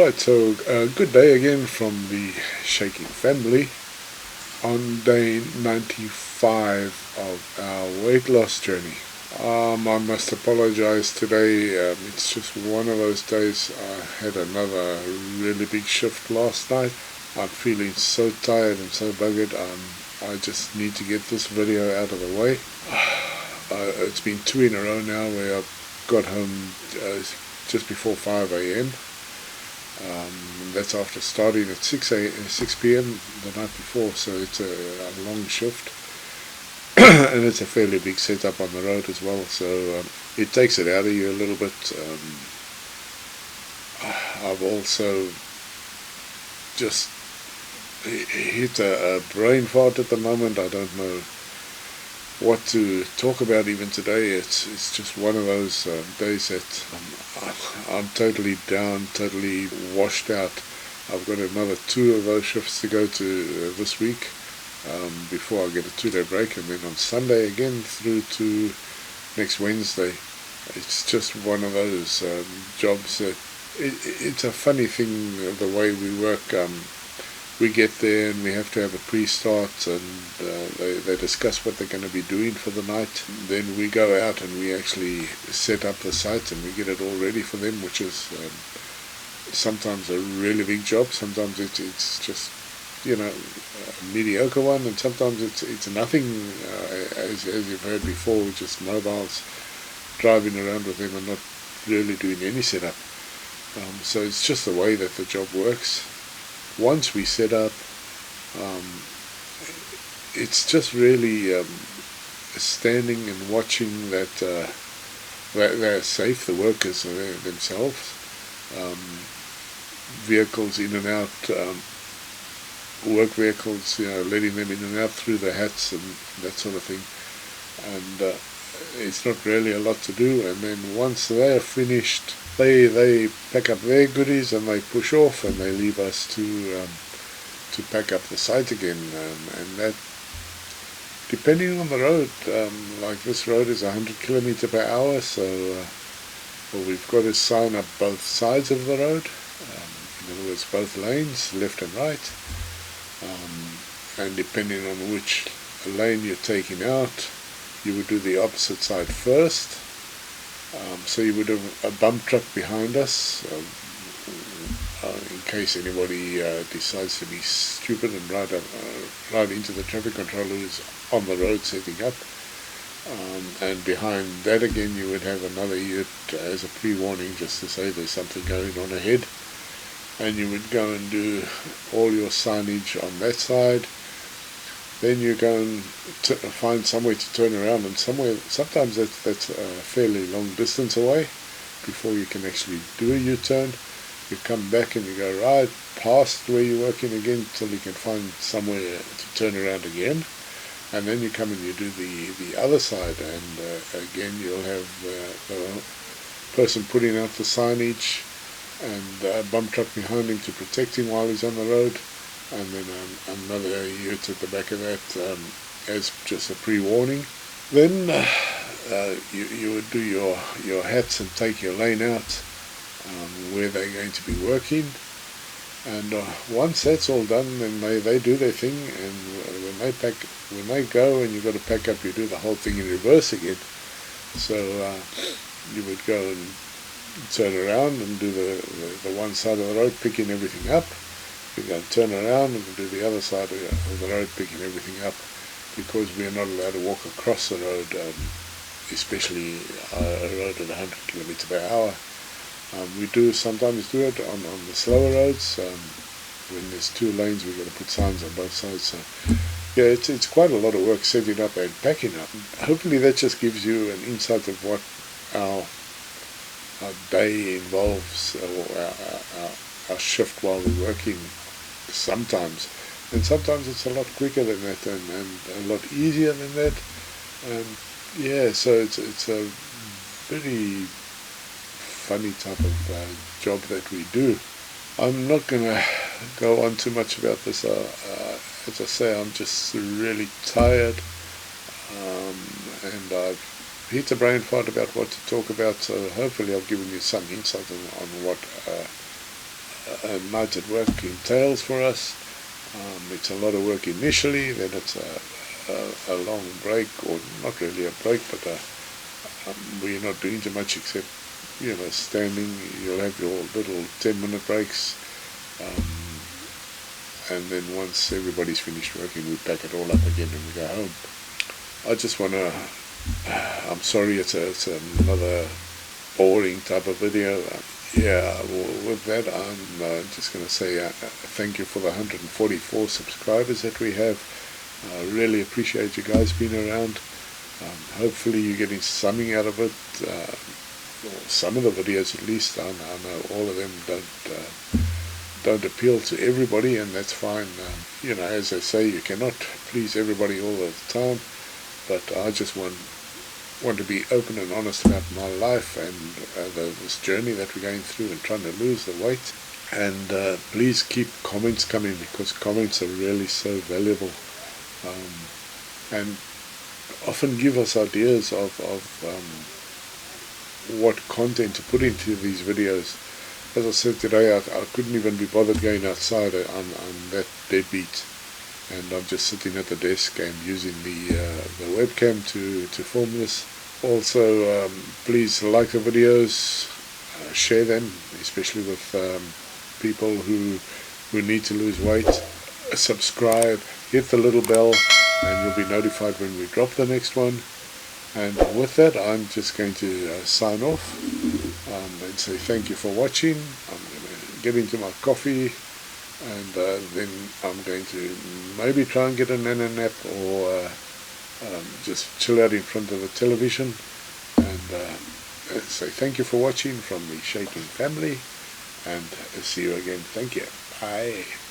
Right, so good day again from the Shaking family on day 95 of our weight loss journey. I must apologize today. It's just one of those days. I had another really big shift last night. I'm feeling so tired and so buggered. I just need to get this video out of the way. It's been 2 in a row now where I got home just before 5 a.m. That's after starting at 6 p.m. the night before, so it's a long shift. And it's a fairly big setup on the road as well, so it takes it out of you a little bit. I've also just hit a brain fart at the moment. I don't know what to talk about even today. It's just one of those days that I'm totally down, totally washed out. I've got another 2 of those shifts to go to this week before I get a 2-day break, and then on Sunday again through to next Wednesday. It's just one of those jobs that it's a funny thing the way we work. We get there and we have to have a pre-start, and they discuss what they're going to be doing for the night. Then we go out and we actually set up the site and we get it all ready for them, which is sometimes a really big job. Sometimes it's just, a mediocre one, and sometimes it's nothing, as you've heard before, just mobiles driving around with them and not really doing any setup. So it's just the way that the job works. Once we set up, it's just really standing and watching that they're safe, the workers themselves, vehicles in and out, work vehicles, letting them in and out through the hats and that sort of thing. And it's not really a lot to do. And then once they're finished, they pack up their goodies and they push off, and they leave us to pack up the site again. And that, depending on the road, like this road is 100 kilometer per hour, so we've got to sign up both sides of the road. In other words, both lanes, left and right. And depending on which lane you're taking out, you would do the opposite side first. So you would have a bump truck behind us, in case anybody decides to be stupid and ride into the traffic controller who's on the road setting up. And behind that again you would have another ute as a pre-warning, just to say there's something going on ahead. And you would go and do all your signage on that side. Then you go and find somewhere to turn around, and sometimes that's a fairly long distance away before you can actually do a U-turn. You come back and you go right past where you're working again till you can find somewhere to turn around again. And then you come and you do the other side, and again you'll have the person putting out the signage and a bump truck behind him to protect him while he's on the road. And then another ute at the back of that as just a pre-warning. Then you would do your hats and take your lane out where they're going to be working. And once that's all done, then they do their thing, and when they go and you've got to pack up, you do the whole thing in reverse again. So you would go and turn around and do the one side of the road, picking everything up. You go and turn around and do the other side of the road, picking everything up, because we are not allowed to walk across the road, especially a road at 100 kilometers per hour. We do sometimes do it on the slower roads. When there's 2 lanes, we've got to put signs on both sides. So yeah, it's quite a lot of work setting up and packing up. Hopefully that just gives you an insight of what our day involves, or our shift while we're working. Sometimes, and sometimes it's a lot quicker than that, and a lot easier than that. Yeah, so it's a very funny type of job that we do. I'm not going to go on too much about this. As I say, I'm just really tired, and I've hit a brain fart about what to talk about. So hopefully I've given you some insight on what a night at work entails for us. It's a lot of work initially, then it's a long break, or not really a break, but we're not doing too much except, standing. You'll have your little 10-minute breaks, and then once everybody's finished working, we pack it all up again and we go home. I just want to, I'm sorry it's another boring type of video. With that, I'm just going to say thank you for the 144 subscribers that we have. I really appreciate you guys being around. Hopefully you're getting something out of it, or some of the videos at least. I know all of them don't appeal to everybody, and that's fine. As I say, you cannot please everybody all the time, but I just want to be open and honest about my life and this journey that we're going through and trying to lose the weight. And please keep comments coming, because comments are really so valuable, and often give us ideas of what content to put into these videos. As I said today, I couldn't even be bothered going outside on that deadbeat, and I'm just sitting at the desk and using the webcam to film this. Also, please like the videos, share them, especially with people who need to lose weight. Subscribe, hit the little bell, and you'll be notified when we drop the next one. And with that, I'm just going to sign off and say thank you for watching. I'm going to get into my coffee, and then I'm going to maybe try and get a nana nap, or just chill out in front of the television. And say thank you for watching from the Shaking family, and see you again. Thank you. Bye.